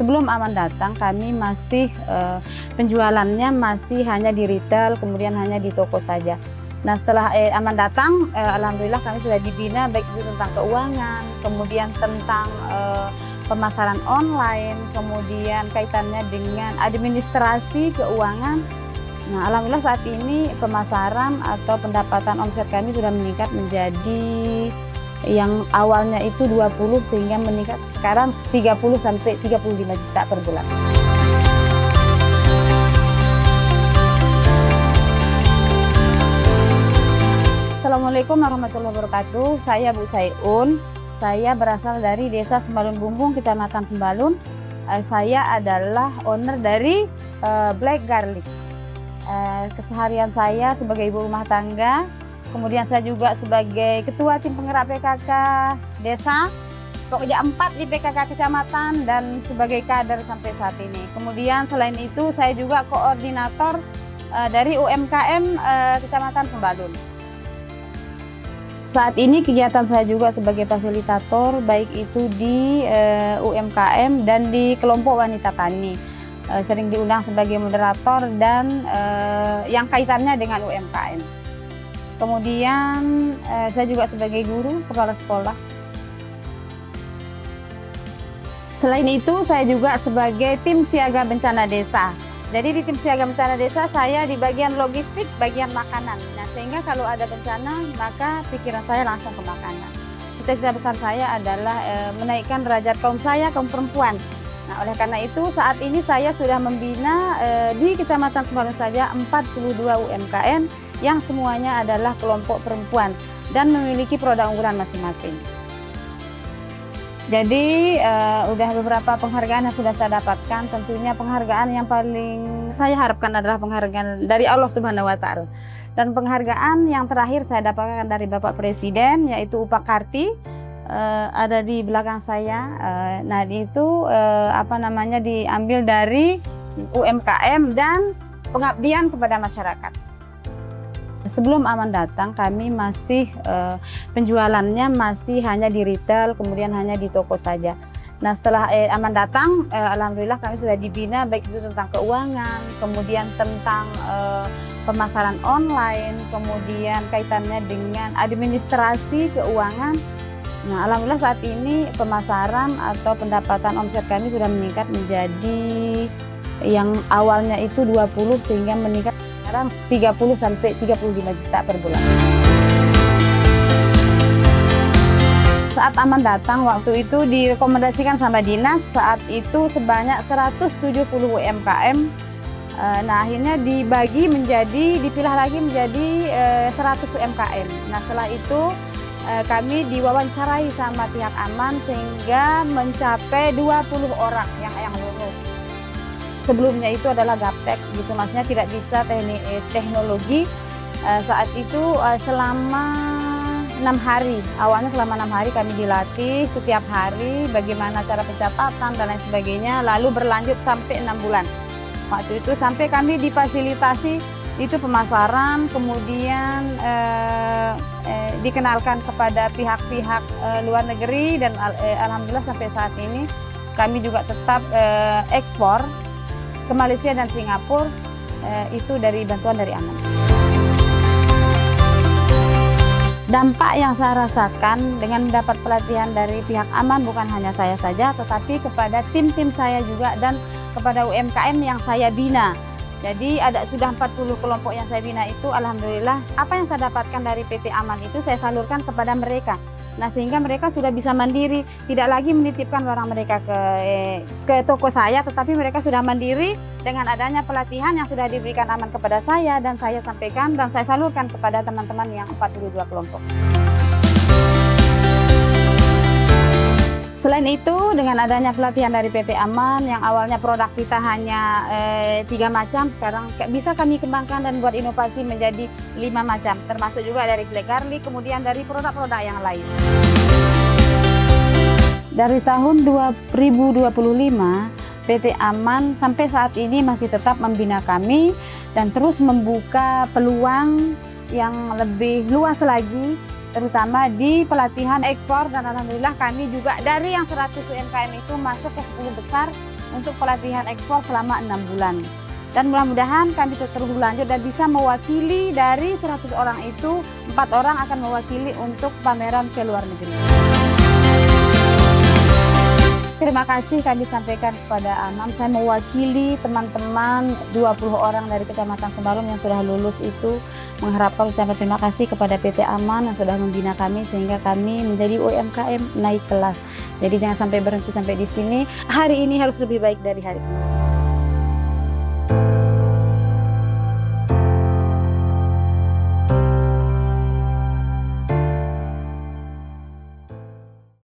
Sebelum Aman datang, kami masih penjualannya masih hanya di retail, kemudian hanya di toko saja. Nah, setelah Aman datang, alhamdulillah kami sudah dibina baik itu tentang keuangan, kemudian tentang pemasaran online, kemudian kaitannya dengan administrasi keuangan. Nah, alhamdulillah saat ini pemasaran atau pendapatan omset kami sudah meningkat menjadi yang awalnya itu 20 sehingga meningkat sekarang 30 sampai 35 juta per bulan. Assalamualaikum warahmatullahi wabarakatuh. Saya Bu Sayun. Saya berasal dari Desa Sembalun Bumbung, Kecamatan Sembalun. Saya adalah owner dari Black Garlic. Keseharian saya sebagai ibu rumah tangga. Kemudian saya juga sebagai ketua tim penggerak PKK desa, pokoknya 4 di PKK kecamatan dan sebagai kader sampai saat ini. Kemudian selain itu saya juga koordinator dari UMKM Kecamatan Sembalun. Saat ini kegiatan saya juga sebagai fasilitator baik itu di UMKM dan di kelompok wanita tani. Sering diundang sebagai moderator dan yang kaitannya dengan UMKM. Kemudian saya juga sebagai guru, kepala sekolah. Selain itu saya juga sebagai tim siaga bencana desa. Jadi di tim siaga bencana desa saya di bagian logistik, bagian makanan. Nah, sehingga kalau ada bencana maka pikiran saya langsung ke makanan. Cita-cita besar saya adalah menaikkan derajat kaum saya, kaum perempuan. Nah, oleh karena itu saat ini saya sudah membina di Kecamatan Sembalun saja 42 UMKM yang semuanya adalah kelompok perempuan dan memiliki produk unggulan masing-masing. Jadi udah beberapa penghargaan yang sudah saya dapatkan. Tentunya penghargaan yang paling saya harapkan adalah penghargaan dari Allah Subhanahu wa Ta'ala. Dan penghargaan yang terakhir saya dapatkan dari Bapak Presiden, yaitu Upah Karti. Ada di belakang saya. Nah, itu diambil dari UMKM dan pengabdian kepada masyarakat. Sebelum Aman datang, kami masih penjualannya masih hanya di retail, kemudian hanya di toko saja. Nah, setelah Aman datang, alhamdulillah kami sudah dibina baik itu tentang keuangan, kemudian tentang pemasaran online, kemudian kaitannya dengan administrasi keuangan. Nah, alhamdulillah saat ini pemasaran atau pendapatan omset kami sudah meningkat menjadi yang awalnya itu 20 sehingga meningkat sekarang 30 sampai 35 juta per bulan. Saat Aman datang waktu itu direkomendasikan sama dinas, saat itu sebanyak 170 UMKM. Nah, akhirnya dipilah lagi menjadi 100 UMKM. Nah, setelah itu kami diwawancarai sama pihak Aman sehingga mencapai 20 orang yang lulus. Sebelumnya itu adalah gaptek gitu, maksudnya tidak bisa teknologi. Saat itu selama 6 hari, awalnya selama 6 hari kami dilatih setiap hari bagaimana cara pencatatan dan lain sebagainya, lalu berlanjut sampai 6 bulan. Waktu itu sampai kami difasilitasi itu pemasaran, kemudian dikenalkan kepada pihak-pihak luar negeri dan alhamdulillah sampai saat ini kami juga tetap ekspor ke Malaysia dan Singapura, itu dari bantuan dari Aman. Dampak yang saya rasakan dengan mendapat pelatihan dari pihak Aman bukan hanya saya saja, tetapi kepada tim-tim saya juga dan kepada UMKM yang saya bina. Jadi sudah 40 kelompok yang saya bina itu, alhamdulillah apa yang saya dapatkan dari PT Aman itu saya salurkan kepada mereka. Nah, sehingga mereka sudah bisa mandiri, tidak lagi menitipkan barang mereka ke toko saya, tetapi mereka sudah mandiri dengan adanya pelatihan yang sudah diberikan Aman kepada saya dan saya sampaikan dan saya salurkan kepada teman-teman yang 42 kelompok. Selain itu, dengan adanya pelatihan dari PT Aman yang awalnya produk kita hanya 3 macam, sekarang bisa kami kembangkan dan buat inovasi menjadi 5 macam, termasuk juga dari Black Garlic, kemudian dari produk-produk yang lain. Dari tahun 2025, PT Aman sampai saat ini masih tetap membina kami dan terus membuka peluang yang lebih luas lagi, terutama di pelatihan ekspor, dan alhamdulillah kami juga dari yang 100 UMKM itu masuk ke 10 besar untuk pelatihan ekspor selama 6 bulan. Dan mudah-mudahan kami terus lanjut dan bisa mewakili dari 100 orang itu, 4 orang akan mewakili untuk pameran ke luar negeri. Terima kasih kami sampaikan kepada Amam. Saya mewakili teman-teman 20 orang dari Kecamatan Sembalun yang sudah lulus itu, mengharapkan ucapan terima kasih kepada PT Aman yang sudah membina kami sehingga kami menjadi UMKM naik kelas. Jadi jangan sampai berhenti sampai di sini. Hari ini harus lebih baik dari hari kemarin.